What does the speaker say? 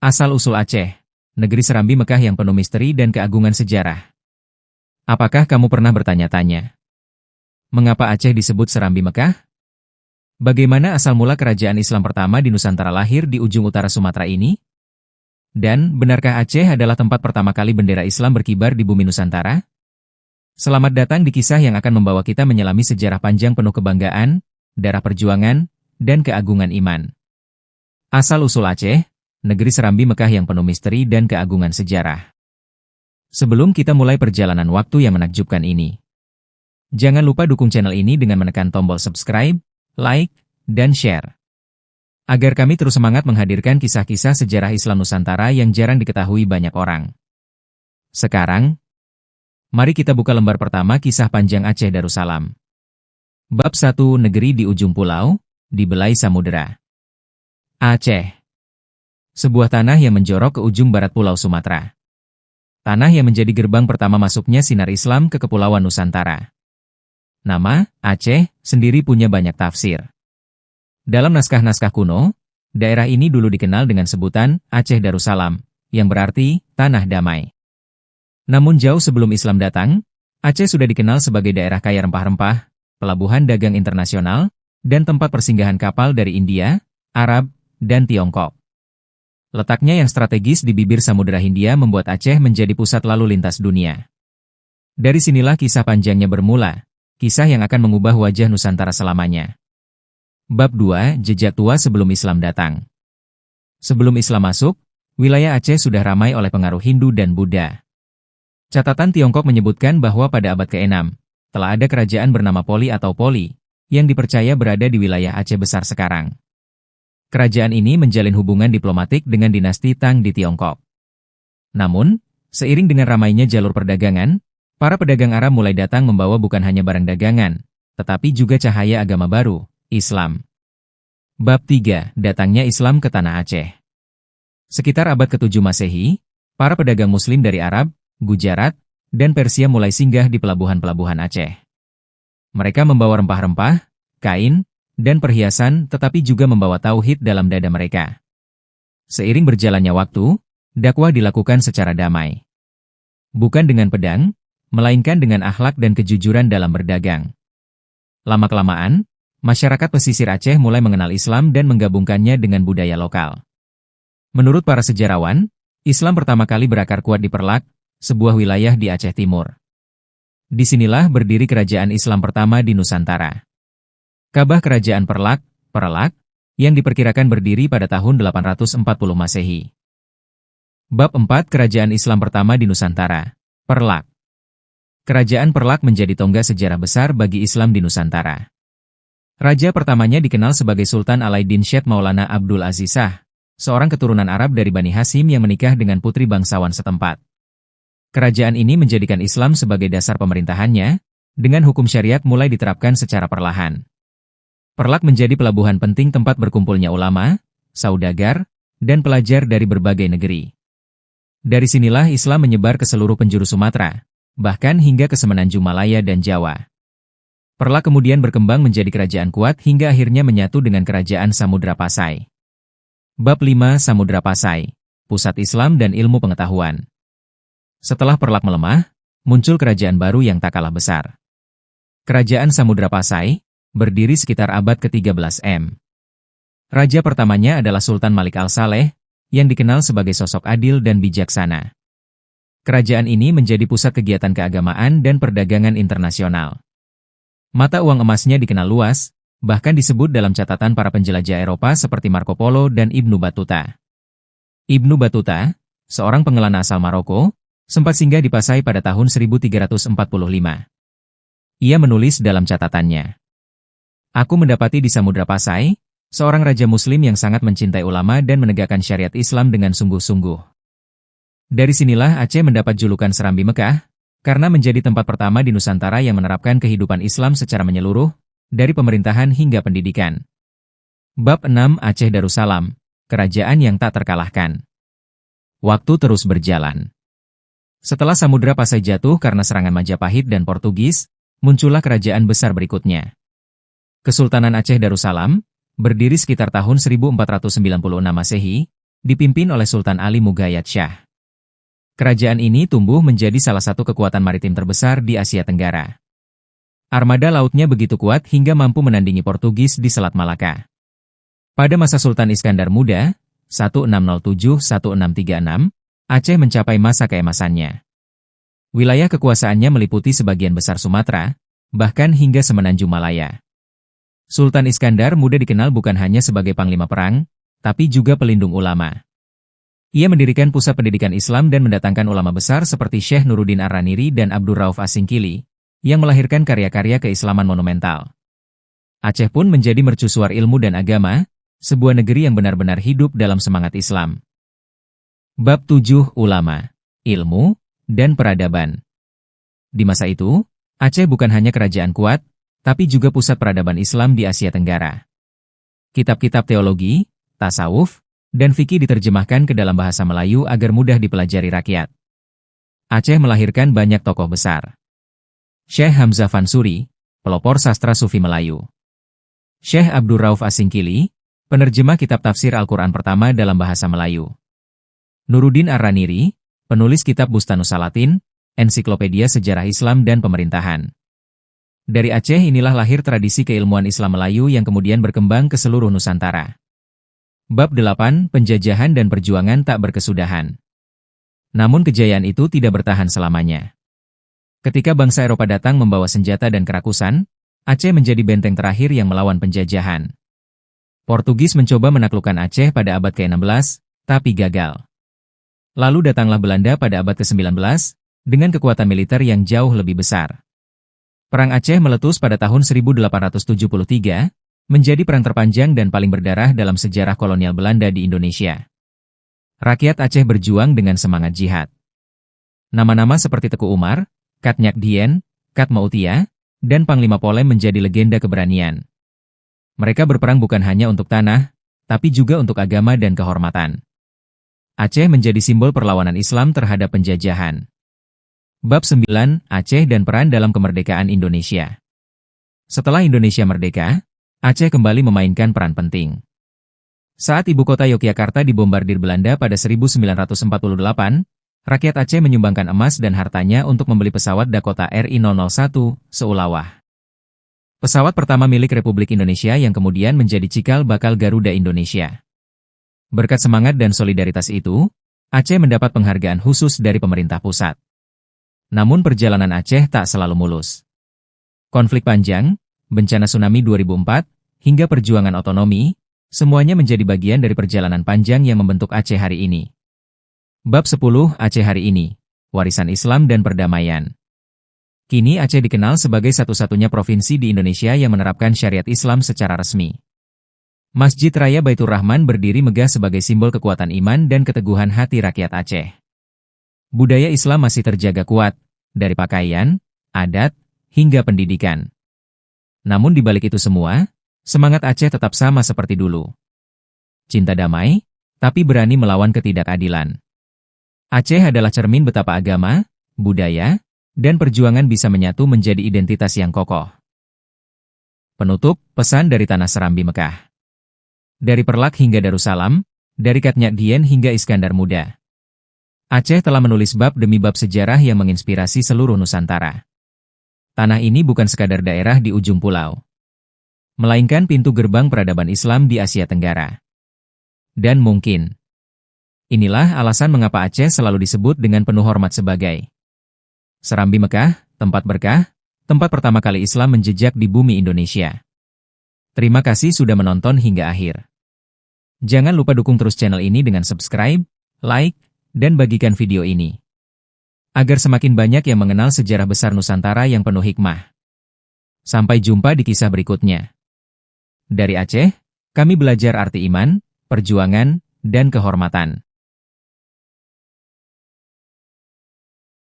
Asal-usul Aceh, negeri Serambi Mekah yang penuh misteri dan keagungan sejarah. Apakah kamu pernah bertanya-tanya, mengapa Aceh disebut Serambi Mekah? Bagaimana asal mula kerajaan Islam pertama di Nusantara lahir di ujung utara Sumatera ini? Dan, benarkah Aceh adalah tempat pertama kali bendera Islam berkibar di bumi Nusantara? Selamat datang di kisah yang akan membawa kita menyelami sejarah panjang penuh kebanggaan, darah perjuangan, dan keagungan iman. Asal-usul Aceh, negeri Serambi Mekah yang penuh misteri dan keagungan sejarah. Sebelum kita mulai perjalanan waktu yang menakjubkan ini, jangan lupa dukung channel ini dengan menekan tombol subscribe, like, dan share. Agar kami terus semangat menghadirkan kisah-kisah sejarah Islam Nusantara yang jarang diketahui banyak orang. Sekarang, mari kita buka lembar pertama kisah panjang Aceh Darussalam. Bab 1 Negeri di Ujung Pulau, di Belai Samudera. Aceh. Sebuah tanah yang menjorok ke ujung barat Pulau Sumatera. Tanah yang menjadi gerbang pertama masuknya sinar Islam ke Kepulauan Nusantara. Nama, Aceh, sendiri punya banyak tafsir. Dalam naskah-naskah kuno, daerah ini dulu dikenal dengan sebutan Aceh Darussalam, yang berarti tanah damai. Namun jauh sebelum Islam datang, Aceh sudah dikenal sebagai daerah kaya rempah-rempah, pelabuhan dagang internasional, dan tempat persinggahan kapal dari India, Arab, dan Tiongkok. Letaknya yang strategis di bibir Samudera Hindia membuat Aceh menjadi pusat lalu lintas dunia. Dari sinilah kisah panjangnya bermula, kisah yang akan mengubah wajah Nusantara selamanya. Bab 2 Jejak tua sebelum Islam datang. Sebelum Islam masuk, wilayah Aceh sudah ramai oleh pengaruh Hindu dan Buddha. Catatan Tiongkok menyebutkan bahwa pada abad ke-6, telah ada kerajaan bernama Poli atau Poli, yang dipercaya berada di wilayah Aceh besar sekarang. Kerajaan ini menjalin hubungan diplomatik dengan dinasti Tang di Tiongkok. Namun, seiring dengan ramainya jalur perdagangan, para pedagang Arab mulai datang membawa bukan hanya barang dagangan, tetapi juga cahaya agama baru, Islam. Bab 3 Datangnya Islam ke Tanah Aceh. Sekitar abad ke-7 Masehi, para pedagang Muslim dari Arab, Gujarat, dan Persia mulai singgah di pelabuhan-pelabuhan Aceh. Mereka membawa rempah-rempah, kain, dan perhiasan, tetapi juga membawa tauhid dalam dada mereka. Seiring berjalannya waktu, dakwah dilakukan secara damai. Bukan dengan pedang, melainkan dengan akhlak dan kejujuran dalam berdagang. Lama-kelamaan, masyarakat pesisir Aceh mulai mengenal Islam dan menggabungkannya dengan budaya lokal. Menurut para sejarawan, Islam pertama kali berakar kuat di Perlak, sebuah wilayah di Aceh Timur. Disinilah berdiri kerajaan Islam pertama di Nusantara. Kabah Kerajaan Perlak, Perlak, yang diperkirakan berdiri pada tahun 840 Masehi. Bab 4 Kerajaan Islam pertama di Nusantara, Perlak. Kerajaan Perlak menjadi tonggak sejarah besar bagi Islam di Nusantara. Raja pertamanya dikenal sebagai Sultan Alaiddin Syed Maulana Abdul Aziz Shah, seorang keturunan Arab dari Bani Hasyim yang menikah dengan putri bangsawan setempat. Kerajaan ini menjadikan Islam sebagai dasar pemerintahannya, dengan hukum syariat mulai diterapkan secara perlahan. Perlak menjadi pelabuhan penting tempat berkumpulnya ulama, saudagar, dan pelajar dari berbagai negeri. Dari sinilah Islam menyebar ke seluruh penjuru Sumatera, bahkan hingga ke semenanjung Malaya dan Jawa. Perlak kemudian berkembang menjadi kerajaan kuat hingga akhirnya menyatu dengan kerajaan Samudra Pasai. Bab 5 Samudra Pasai, Pusat Islam dan Ilmu Pengetahuan. Setelah Perlak melemah, muncul kerajaan baru yang tak kalah besar. Kerajaan Samudra Pasai, berdiri sekitar abad ke-13 M. Raja pertamanya adalah Sultan Malik Al-Saleh, yang dikenal sebagai sosok adil dan bijaksana. Kerajaan ini menjadi pusat kegiatan keagamaan dan perdagangan internasional. Mata uang emasnya dikenal luas, bahkan disebut dalam catatan para penjelajah Eropa seperti Marco Polo dan Ibnu Battuta. Ibnu Battuta, seorang pengelana asal Maroko, sempat singgah di Pasai pada tahun 1345. Ia menulis dalam catatannya, "Aku mendapati di Samudra Pasai, seorang raja muslim yang sangat mencintai ulama dan menegakkan syariat Islam dengan sungguh-sungguh." Dari sinilah Aceh mendapat julukan Serambi Mekah, karena menjadi tempat pertama di Nusantara yang menerapkan kehidupan Islam secara menyeluruh, dari pemerintahan hingga pendidikan. Bab 6 Aceh Darussalam, Kerajaan yang tak terkalahkan. Waktu terus berjalan. Setelah Samudra Pasai jatuh karena serangan Majapahit dan Portugis, muncullah kerajaan besar berikutnya. Kesultanan Aceh Darussalam, berdiri sekitar tahun 1496 Masehi, dipimpin oleh Sultan Ali Mughayat Shah. Kerajaan ini tumbuh menjadi salah satu kekuatan maritim terbesar di Asia Tenggara. Armada lautnya begitu kuat hingga mampu menandingi Portugis di Selat Malaka. Pada masa Sultan Iskandar Muda, 1607-1636, Aceh mencapai masa keemasannya. Wilayah kekuasaannya meliputi sebagian besar Sumatera, bahkan hingga semenanjung Malaya. Sultan Iskandar Muda dikenal bukan hanya sebagai panglima perang, tapi juga pelindung ulama. Ia mendirikan pusat pendidikan Islam dan mendatangkan ulama besar seperti Syekh Nuruddin Ar-Raniri dan Abdur Rauf As-Singkili, yang melahirkan karya-karya keislaman monumental. Aceh pun menjadi mercusuar ilmu dan agama, sebuah negeri yang benar-benar hidup dalam semangat Islam. Bab 7 Ulama, Ilmu, dan Peradaban. Di masa itu, Aceh bukan hanya kerajaan kuat, tapi juga pusat peradaban Islam di Asia Tenggara. Kitab-kitab teologi, tasawuf, dan fikih diterjemahkan ke dalam bahasa Melayu agar mudah dipelajari rakyat. Aceh melahirkan banyak tokoh besar. Syekh Hamzah Fansuri, pelopor sastra Sufi Melayu. Syekh Abdur Rauf As-Singkili, penerjemah kitab tafsir Al-Quran pertama dalam bahasa Melayu. Nuruddin Ar-Raniri, penulis kitab Bustanus Salatin, ensiklopedia sejarah Islam dan pemerintahan. Dari Aceh inilah lahir tradisi keilmuan Islam Melayu yang kemudian berkembang ke seluruh Nusantara. Bab 8 Penjajahan dan Perjuangan tak berkesudahan. Namun kejayaan itu tidak bertahan selamanya. Ketika bangsa Eropa datang membawa senjata dan kerakusan, Aceh menjadi benteng terakhir yang melawan penjajahan. Portugis mencoba menaklukkan Aceh pada abad ke-16, tapi gagal. Lalu datanglah Belanda pada abad ke-19, dengan kekuatan militer yang jauh lebih besar. Perang Aceh meletus pada tahun 1873, menjadi perang terpanjang dan paling berdarah dalam sejarah kolonial Belanda di Indonesia. Rakyat Aceh berjuang dengan semangat jihad. Nama-nama seperti Teku Umar, Kat Nyak Dien, Kat Mautia, dan Panglima Polem menjadi legenda keberanian. Mereka berperang bukan hanya untuk tanah, tapi juga untuk agama dan kehormatan. Aceh menjadi simbol perlawanan Islam terhadap penjajahan. Bab 9 Aceh dan Peran dalam Kemerdekaan Indonesia. Setelah Indonesia merdeka, Aceh kembali memainkan peran penting. Saat ibu kota Yogyakarta dibombardir Belanda pada 1948, rakyat Aceh menyumbangkan emas dan hartanya untuk membeli pesawat Dakota RI-001, seulawah. Pesawat pertama milik Republik Indonesia yang kemudian menjadi cikal bakal Garuda Indonesia. Berkat semangat dan solidaritas itu, Aceh mendapat penghargaan khusus dari pemerintah pusat. Namun perjalanan Aceh tak selalu mulus. Konflik panjang, bencana tsunami 2004, hingga perjuangan otonomi, semuanya menjadi bagian dari perjalanan panjang yang membentuk Aceh hari ini. Bab 10 Aceh hari ini, Warisan Islam dan Perdamaian. Kini Aceh dikenal sebagai satu-satunya provinsi di Indonesia yang menerapkan syariat Islam secara resmi. Masjid Raya Baitur Rahman berdiri megah sebagai simbol kekuatan iman dan keteguhan hati rakyat Aceh. Budaya Islam masih terjaga kuat, dari pakaian, adat, hingga pendidikan. Namun di balik itu semua, semangat Aceh tetap sama seperti dulu. Cinta damai, tapi berani melawan ketidakadilan. Aceh adalah cermin betapa agama, budaya, dan perjuangan bisa menyatu menjadi identitas yang kokoh. Penutup, pesan dari Tanah Serambi Mekah. Dari Perlak hingga Darussalam, dari Kat Nyak Dien hingga Iskandar Muda. Aceh telah menulis bab demi bab sejarah yang menginspirasi seluruh Nusantara. Tanah ini bukan sekadar daerah di ujung pulau, melainkan pintu gerbang peradaban Islam di Asia Tenggara. Dan mungkin, inilah alasan mengapa Aceh selalu disebut dengan penuh hormat sebagai Serambi Mekah, tempat berkah, tempat pertama kali Islam menjejak di bumi Indonesia. Terima kasih sudah menonton hingga akhir. Jangan lupa dukung terus channel ini dengan subscribe, like, dan bagikan video ini, agar semakin banyak yang mengenal sejarah besar Nusantara yang penuh hikmah. Sampai jumpa di kisah berikutnya. Dari Aceh, kami belajar arti iman, perjuangan, dan kehormatan.